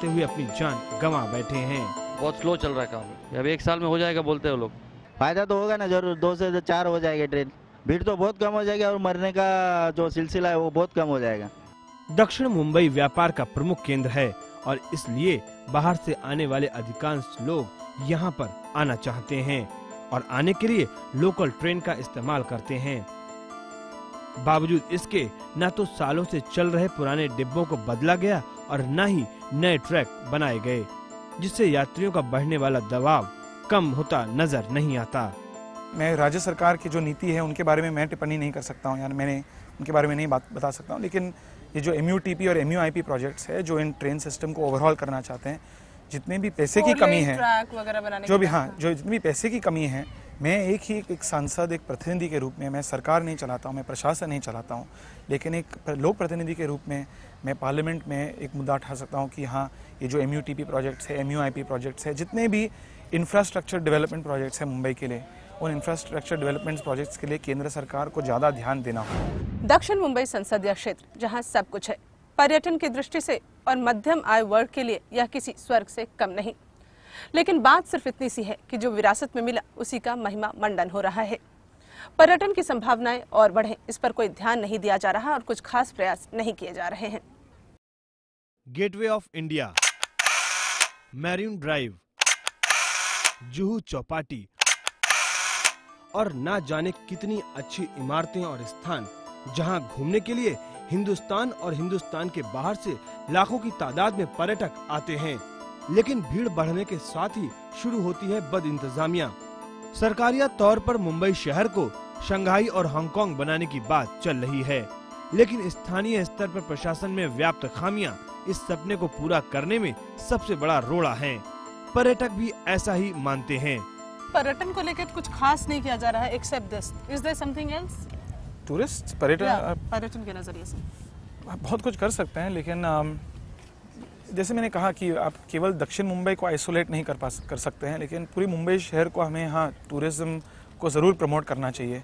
करते हुए अपनी जान गंवा बैठे हैं। बहुत स्लो चल रहा है काम, अब 1 साल में हो जाएगा बोलते हैं लोग। फायदा तो होगा ना जरूर, 2 से 4 हो जाएगा ट्रेन, भीड़ तो बहुत कम हो जाएगी और मरने का जो सिलसिला है वो बहुत कम हो जाएगा। दक्षिण मुंबई व्यापार का प्रमुख केंद्र है और इसलिए बाहर से आने वाले अधिकांश लोग यहाँ पर आना चाहते हैं और आने के लिए लोकल ट्रेन का इस्तेमाल करते हैं। बावजूद इसके न तो सालों से चल रहे पुराने डिब्बों को बदला गया और न ही नए ट्रैक बनाए गए, जिससे यात्रियों का बढ़ने वाला दबाव कम होता नजर नहीं आता। मैं राज्य सरकार की जो नीति है उनके बारे में मैं टिप्पणी नहीं कर सकता हूँ, यानी मैंने उनके बारे में नहीं बात बता सकता हूँ, लेकिन ये जो MUTP और MUIP प्रोजेक्ट्स है जो इन ट्रेन सिस्टम को ओवरऑल करना चाहते हैं, जितने भी पैसे की कमी है, जो भी जितनी भी पैसे की कमी है, मैं एक सांसद, एक प्रतिनिधि के रूप में, मैं सरकार नहीं चलाता हूँ, मैं प्रशासन नहीं चलाता हूँ, लेकिन एक लोक प्रतिनिधि के रूप में मैं पार्लियामेंट में एक मुद्दा उठा सकता हूँ कि हाँ, ये जो MUTP प्रोजेक्ट्स है, MUIP प्रोजेक्ट्स है, जितने भी इंफ्रास्ट्रक्चर डेवलपमेंट प्रोजेक्ट्स हैं मुंबई के लिए, उन इंफ्रास्ट्रक्चर डेवलपमेंट प्रोजेक्ट्स के लिए केंद्र सरकार को ज़्यादा ध्यान देना हो। दक्षिण मुंबई संसदीय क्षेत्र जहां सब कुछ है, पर्यटन की दृष्टि से और मध्यम आय वर्ग के लिए यह किसी स्वर्ग से कम नहीं, लेकिन बात सिर्फ इतनी सी है कि जो विरासत में मिला उसी का महिमा मंडन हो रहा है। पर्यटन की संभावनाएं और बढ़े, इस पर कोई ध्यान नहीं दिया जा रहा और कुछ खास प्रयास नहीं किए जा रहे हैं। Gateway of India, marine drive, Juhu Chowpatty और ना जाने कितनी अच्छी इमारतें और स्थान जहां घूमने के लिए हिंदुस्तान और हिंदुस्तान के बाहर से लाखों की तादाद में पर्यटक आते हैं, लेकिन भीड़ बढ़ने के साथ ही शुरू होती है बद इंतजामिया। सरकारिया तौर पर मुंबई शहर को शंघाई और हांगकांग बनाने की बात चल रही है, लेकिन स्थानीय स्तर पर प्रशासन में व्याप्त खामियां इस सपने को पूरा करने में सबसे बड़ा रोड़ा है। पर्यटक भी ऐसा ही मानते हैं। पर्यटन को लेकर कुछ खास नहीं किया जा रहा है except this. Is there something else? Tourist पर्यटन के नजरिए से बहुत कुछ कर सकते हैं, लेकिन जैसे मैंने कहा कि आप केवल दक्षिण मुंबई को आइसोलेट नहीं कर सकते हैं, लेकिन पूरी मुंबई शहर को हमें यहाँ टूरिज्म को ज़रूर प्रमोट करना चाहिए।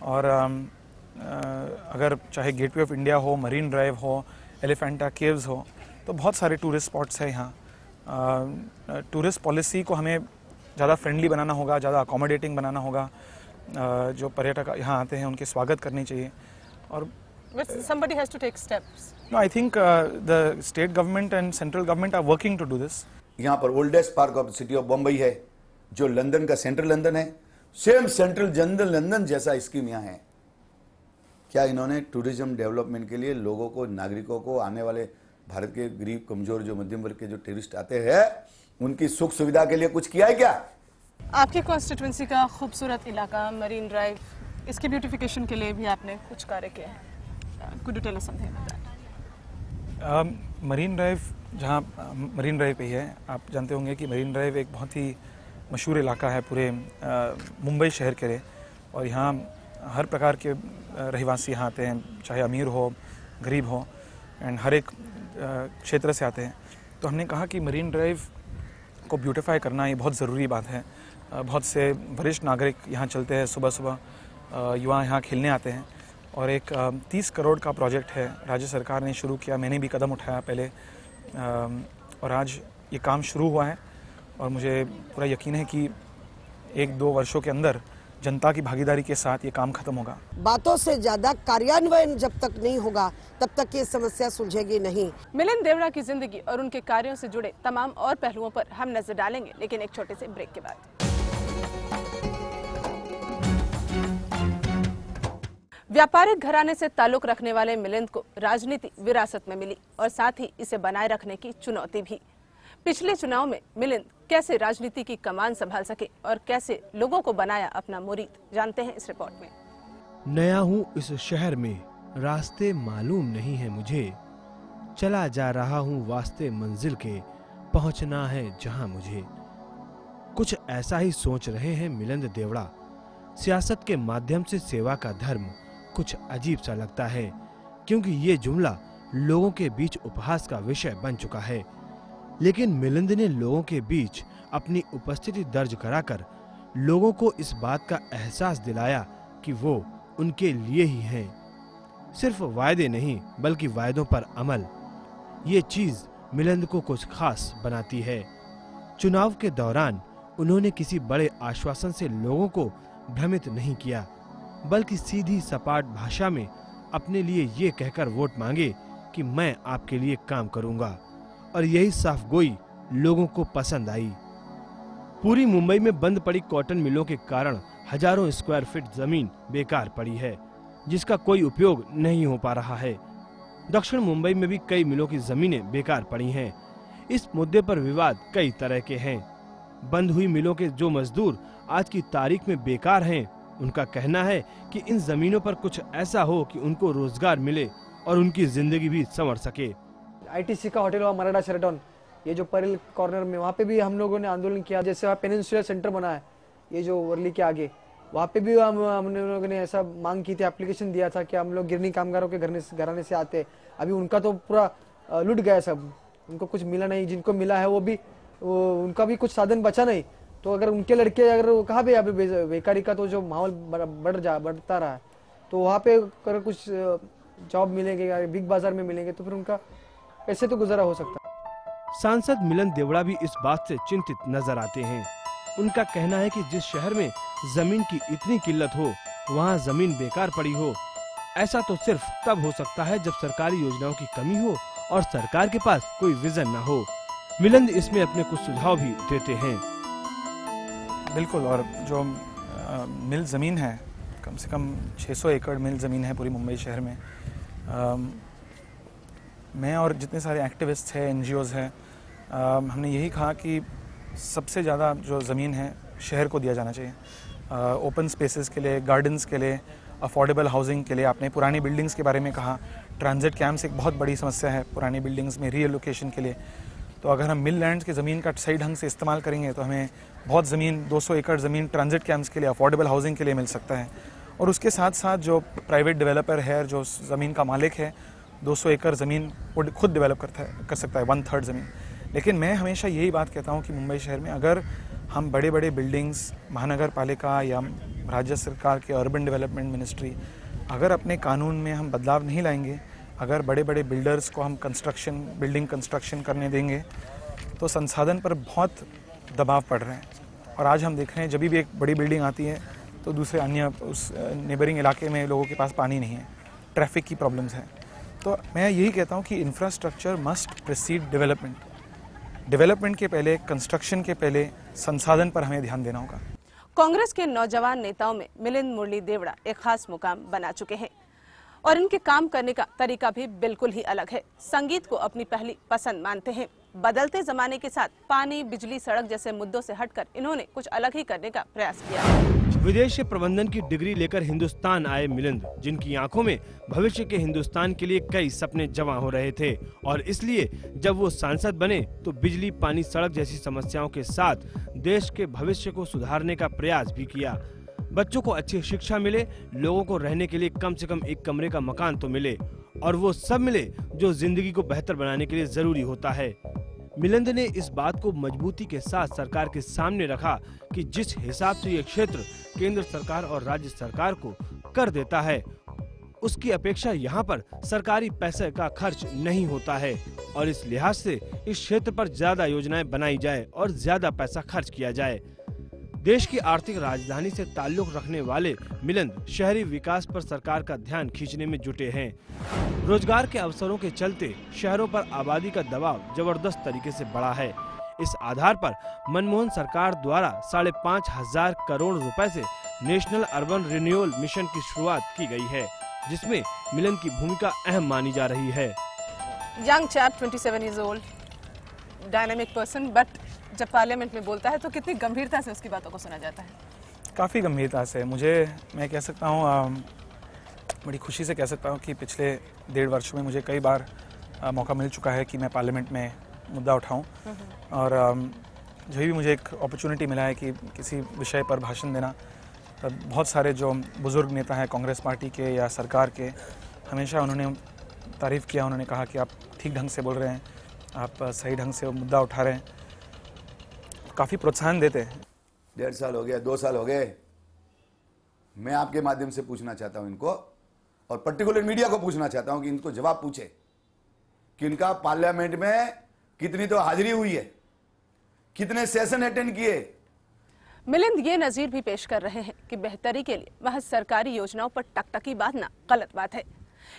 और अगर चाहे गेटवे ऑफ इंडिया हो, मरीन ड्राइव हो, एलिफेंटा केव्स हो, तो बहुत सारे टूरिस्ट स्पॉट्स हैं यहाँ। टूरिस्ट पॉलिसी को हमें ज़्यादा फ्रेंडली बनाना होगा, ज़्यादा अकोमोडेटिंग बनाना होगा। जो पर्यटक यहाँ आते हैं उनके स्वागत करनी चाहिए। और somebody has to take steps. No, I think the state government and central government are working to do this. यहाँ पर oldest park of city of Bombay है, जो लंदन का सेंट्रल लंदन है, सेम सेंट्रल जनरल लंदन जैसा scheme यहाँ है। क्या इन्होंने टूरिज्म डेवलपमेंट के लिए लोगों को, नागरिकों को, आने वाले भारत के गरीब, कमजोर, जो मध्यम वर्ग के जो टूरिस्ट आते हैं, उनकी सुख सुविधा के लिए कुछ किया है क्या? आपकी कॉन्स्टिट्यूएंसी का खूबसूरत इलाका मरीन ड्राइव, इसकी ब्यूटिफिकेशन के लिए भी आपने कुछ कार्य किया है। Could you tell us something about that? Marine drive, जहाँ मरीन ड्राइव पे ही है, आप जानते होंगे कि मरीन ड्राइव एक बहुत ही मशहूर इलाका है पूरे मुंबई शहर के लिए, और यहाँ हर प्रकार के रहवासी यहाँ आते हैं, चाहे अमीर हो, गरीब हो, एंड हर एक क्षेत्र से आते हैं। तो हमने कहा कि मरीन ड्राइव को ब्यूटिफाई करना ये बहुत ज़रूरी बात है। बहुत से वरिष्ठ नागरिक यहाँ चलते हैं, सुबह सुबह युवा यहाँ खेलने आते हैं, और एक 30 करोड़ का प्रोजेक्ट है, राज्य सरकार ने शुरू किया, मैंने भी कदम उठाया पहले, और आज ये काम शुरू हुआ है, और मुझे पूरा यकीन है कि 1-2 वर्षों के अंदर जनता की भागीदारी के साथ ये काम खत्म होगा। बातों से ज्यादा कार्यान्वयन जब तक नहीं होगा तब तक ये समस्या सुलझेगी नहीं। मिलिंद देवड़ा की जिंदगी और उनके कार्यों से जुड़े तमाम और पहलुओं पर हम नजर डालेंगे, लेकिन एक छोटे से ब्रेक के बाद। व्यापारिक घराने से ताल्लुक रखने वाले मिलिंद को राजनीति विरासत में मिली और साथ ही इसे बनाए रखने की चुनौती भी। पिछले चुनाव में मिलिंद कैसे राजनीति की कमान संभाल सके और कैसे लोगों को बनाया अपना मुरीद, जानते हैं इस रिपोर्ट में। नया हूँ इस शहर में, रास्ते मालूम नहीं है मुझे, चला जा रहा हूँ वास्ते मंजिल के, पहुँचना है जहाँ मुझे। कुछ ऐसा ही सोच रहे हैं मिलिंद देवड़ा। सियासत के माध्यम से सेवा का धर्म कुछ अजीब सा लगता है, क्योंकि ये जुमला लोगों के बीच उपहास का विषय बन चुका है। लेकिन मिलिंद ने लोगों के बीच अपनी उपस्थिति दर्ज कराकर लोगों को इस बात का एहसास दिलाया कि वो उनके लिए ही हैं। सिर्फ वायदे नहीं, बल्कि वायदों पर अमल, ये चीज मिलिंद को कुछ खास बनाती है। चुनाव के दौरान उन्होंने किसी बड़े आश्वासन से लोगों को भ्रमित नहीं किया, बल्कि सीधी सपाट भाषा में अपने लिए ये कहकर वोट मांगे कि मैं आपके लिए काम करूंगा, और यही साफगोई लोगों को पसंद आई। पूरी मुंबई में बंद पड़ी कॉटन मिलों के कारण हजारों स्क्वायर फीट जमीन बेकार पड़ी है, जिसका कोई उपयोग नहीं हो पा रहा है। दक्षिण मुंबई में भी कई मिलों की जमीनें बेकार पड़ी हैं। इस मुद्दे पर विवाद कई तरह के हैं। बंद हुई मिलों के जो मजदूर आज की तारीख में बेकार हैं, उनका कहना है कि इन जमीनों पर कुछ ऐसा हो कि उनको रोजगार मिले और उनकी जिंदगी भी संवर सके। आईटीसी का होटल हुआ मराठा शेराटन, ये जो परेल कॉर्नर में, वहाँ पे भी हम लोगों ने आंदोलन किया। जैसे वहाँ पेनिनसुलर सेंटर बना है, ये जो वर्ली के आगे, वहाँ पे भी हम लोगों ने ऐसा मांग की थी, एप्लीकेशन दिया था कि हम लोग गिरनी कामगारों के घराने से आते, अभी उनका तो पूरा लुट गया सब, उनको कुछ मिला नहीं। जिनको मिला है वो भी उनका भी कुछ साधन बचा नहीं। तो अगर उनके लड़के अगर कहाँ पे अभी बेकारी का तो जो माहौल बढ़ता रहा है, तो वहाँ पे अगर कुछ जॉब मिलेंगे, बिग बाजार में मिलेंगे, तो फिर उनका ऐसे तो गुजारा हो सकता है। सांसद मिलिंद देवड़ा भी इस बात से चिंतित नजर आते हैं। उनका कहना है कि जिस शहर में जमीन की इतनी किल्लत हो, वहाँ जमीन बेकार पड़ी हो, ऐसा तो सिर्फ तब हो सकता है जब सरकारी योजनाओं की कमी हो और सरकार के पास कोई विजन न हो। मिलिंद इसमें अपने कुछ सुझाव भी देते हैं। बिल्कुल, और जो मिल ज़मीन है, कम से कम 600 एकड़ मिल ज़मीन है पूरी मुंबई शहर में। मैं और जितने सारे एक्टिविस्ट हैं, एनजीओज़ हैं, हमने यही कहा कि सबसे ज़्यादा जो ज़मीन है शहर को दिया जाना चाहिए। ओपन स्पेसेस के लिए, गार्डन्स के लिए, अफोर्डेबल हाउसिंग के लिए। आपने पुरानी बिल्डिंग्स के बारे में कहा, ट्रांजिट कैंप्स एक बहुत बड़ी समस्या है पुरानी बिल्डिंग्स में रीएलोकेशन के लिए। तो अगर हम मिल लैंड्स की ज़मीन का सही ढंग से इस्तेमाल करेंगे तो हमें बहुत ज़मीन, 200 एकड़ ज़मीन ट्रांजिट कैंप्स के लिए, अफोर्डेबल हाउसिंग के लिए मिल सकता है। और उसके साथ साथ जो प्राइवेट डेवलपर है, जो ज़मीन का मालिक है, 200 एकड़ ज़मीन खुद डेवलप कर सकता है, 1/3 ज़मीन। लेकिन मैं हमेशा यही बात कहता हूँ कि मुंबई शहर में अगर हम बड़े बड़े बिल्डिंग्स, महानगर पालिका या राज्य सरकार के अर्बन डेवलपमेंट मिनिस्ट्री, अगर अपने कानून में हम बदलाव नहीं लाएंगे, अगर बड़े बड़े बिल्डर्स को हम बिल्डिंग कंस्ट्रक्शन करने देंगे, तो संसाधन पर बहुत दबाव पड़ रहे हैं। और आज हम देख रहे हैं जब भी एक बड़ी बिल्डिंग आती है तो दूसरे अन्य उस नेबरिंग इलाके में लोगों के पास पानी नहीं है, ट्रैफिक की प्रॉब्लम्स हैं। तो मैं यही कहता हूँ कि इंफ्रास्ट्रक्चर मस्ट प्रीसीड डेवलपमेंट के पहले, कंस्ट्रक्शन के पहले संसाधन पर हमें ध्यान देना होगा। कांग्रेस के नौजवान नेताओं में मिलिंद मुरली देवड़ा एक खास मुकाम बना चुके हैं और इनके काम करने का तरीका भी बिल्कुल ही अलग है। संगीत को अपनी पहली पसंद मानते हैं। बदलते जमाने के साथ पानी, बिजली, सड़क जैसे मुद्दों से हटकर इन्होंने कुछ अलग ही करने का प्रयास किया। विदेश से प्रबंधन की डिग्री लेकर हिंदुस्तान आए मिलिंद, जिनकी आंखों में भविष्य के हिंदुस्तान के लिए कई सपने जमा हो रहे थे, और इसलिए जब वो सांसद बने तो बिजली, पानी, सड़क जैसी समस्याओं के साथ देश के भविष्य को सुधारने का प्रयास भी किया। बच्चों को अच्छी शिक्षा मिले, लोगों को रहने के लिए कम से कम एक कमरे का मकान तो मिले, और वो सब मिले जो जिंदगी को बेहतर बनाने के लिए जरूरी होता है। मिलिंद ने इस बात को मजबूती के साथ सरकार के सामने रखा कि जिस हिसाब से ये क्षेत्र केंद्र सरकार और राज्य सरकार को कर देता है, उसकी अपेक्षा यहाँ पर सरकारी पैसे का खर्च नहीं होता है, और इस लिहाज से इस क्षेत्र पर ज्यादा योजनाएं बनाई जाए और ज्यादा पैसा खर्च किया जाए। देश की आर्थिक राजधानी से ताल्लुक रखने वाले मिलिंद शहरी विकास पर सरकार का ध्यान खींचने में जुटे हैं। रोजगार के अवसरों के चलते शहरों पर आबादी का दबाव जबरदस्त तरीके से बढ़ा है। इस आधार पर मनमोहन सरकार द्वारा 5,500 करोड़ रुपए से नेशनल अर्बन रिन्यूअल मिशन की शुरुआत की गई है, जिसमें मिलिंद की भूमिका अहम मानी जा रही है। Young chap, 27 years old, dynamic person, but जब पार्लियामेंट में बोलता है तो कितनी गंभीरता से उसकी बातों को सुना जाता है। काफ़ी गंभीरता से। मैं कह सकता हूँ, बड़ी खुशी से कह सकता हूँ कि पिछले 1.5 वर्षों में मुझे कई बार मौका मिल चुका है कि मैं पार्लियामेंट में मुद्दा उठाऊं, और जब भी मुझे एक अपॉर्चुनिटी मिला है कि किसी विषय पर भाषण देना, तब बहुत सारे जो बुज़ुर्ग नेता हैं कांग्रेस पार्टी के या सरकार के, हमेशा उन्होंने तारीफ़ किया। उन्होंने कहा कि आप ठीक ढंग से बोल रहे हैं, आप सही ढंग से मुद्दा उठा रहे हैं, काफ़ी प्रोत्साहन देते हैं। 1.5 साल हो गया, 2 साल हो गए। मैं आपके माध्यम से पूछना चाहता हूं इनको, और पर्टिकुलर मीडिया को पूछना चाहता हूं कि इनको जवाब पूछे कि इनका पार्लियामेंट में कितनी तो हाजिरी हुई है, कितने सेशन अटेंड किए। मिलिंद ये नजीर भी पेश कर रहे हैं कि बेहतरी के लिए महज सरकारी योजनाओं पर टकटकी बांधना गलत बात है।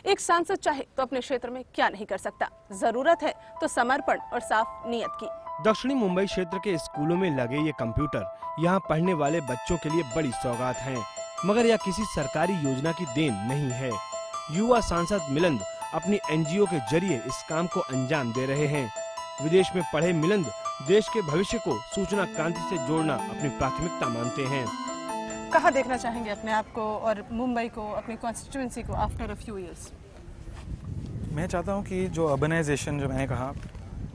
एक सांसद चाहे तो अपने क्षेत्र में क्या नहीं कर सकता, जरूरत है तो समर्पण और साफ नीयत की। दक्षिणी मुंबई क्षेत्र के स्कूलों में लगे ये कंप्यूटर यहाँ पढ़ने वाले बच्चों के लिए बड़ी सौगात हैं, मगर यह किसी सरकारी योजना की देन नहीं है। युवा सांसद मिलिंद अपनी एनजीओ के जरिए इस काम को अंजाम दे रहे हैं। विदेश में पढ़े मिलिंद देश के भविष्य को सूचना क्रांति से जोड़ना अपनी प्राथमिकता मानते हैं। कहाँ देखना चाहेंगे अपने आप को और मुंबई को, अपनी कॉन्स्टिट्यूएंसी को आफ्टर अ फ्यू इयर्स? मैं चाहता हूँ कि जो अर्बनाइजेशन जो मैंने कहा,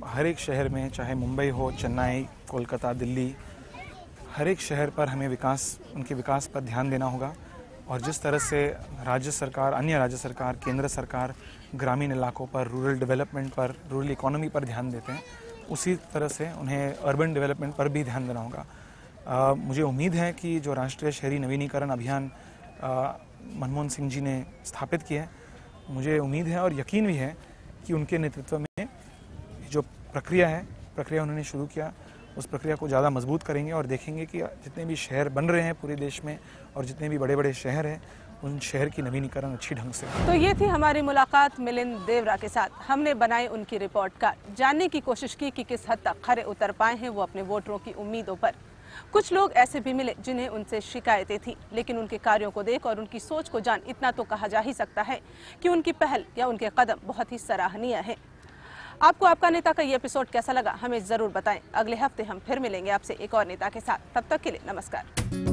हर एक शहर में, चाहे मुंबई हो, चेन्नई, कोलकाता, दिल्ली, हर एक शहर पर हमें उनके विकास पर ध्यान देना होगा। और जिस तरह से राज्य सरकार, अन्य राज्य सरकार, केंद्र सरकार ग्रामीण इलाकों पर, रूरल डेवलपमेंट पर, रूरल इकोनॉमी पर ध्यान देते हैं, उसी तरह से उन्हें अर्बन डेवलपमेंट पर भी ध्यान देना होगा। मुझे उम्मीद है कि जो राष्ट्रीय शहरी नवीनीकरण अभियान मनमोहन सिंह जी ने स्थापित किया है, मुझे उम्मीद है और यकीन भी है कि उनके नेतृत्व में जो प्रक्रिया उन्होंने शुरू किया, उस प्रक्रिया को ज़्यादा मजबूत करेंगे और देखेंगे कि जितने भी शहर बन रहे हैं पूरे देश में और जितने भी बड़े बड़े शहर हैं, उन शहर की नवीनीकरण अच्छी ढंग से। तो ये थी हमारी मुलाकात मिलिंद देवरा के साथ। हमने बनाई उनकी रिपोर्ट कार्ड, जानने की कोशिश की कि किस हद तक खरे उतर पाए हैं वो अपने वोटरों की उम्मीदों पर। कुछ लोग ऐसे भी मिले जिन्हें उनसे शिकायतें थी, लेकिन उनके कार्यों को देख और उनकी सोच को जान इतना तो कहा जा ही सकता है कि उनकी पहल या उनके कदम बहुत ही सराहनीय है। आपको आपका नेता का ये एपिसोड कैसा लगा हमें जरूर बताएं। अगले हफ्ते हम फिर मिलेंगे आपसे एक और नेता के साथ। तब तक के लिए नमस्कार।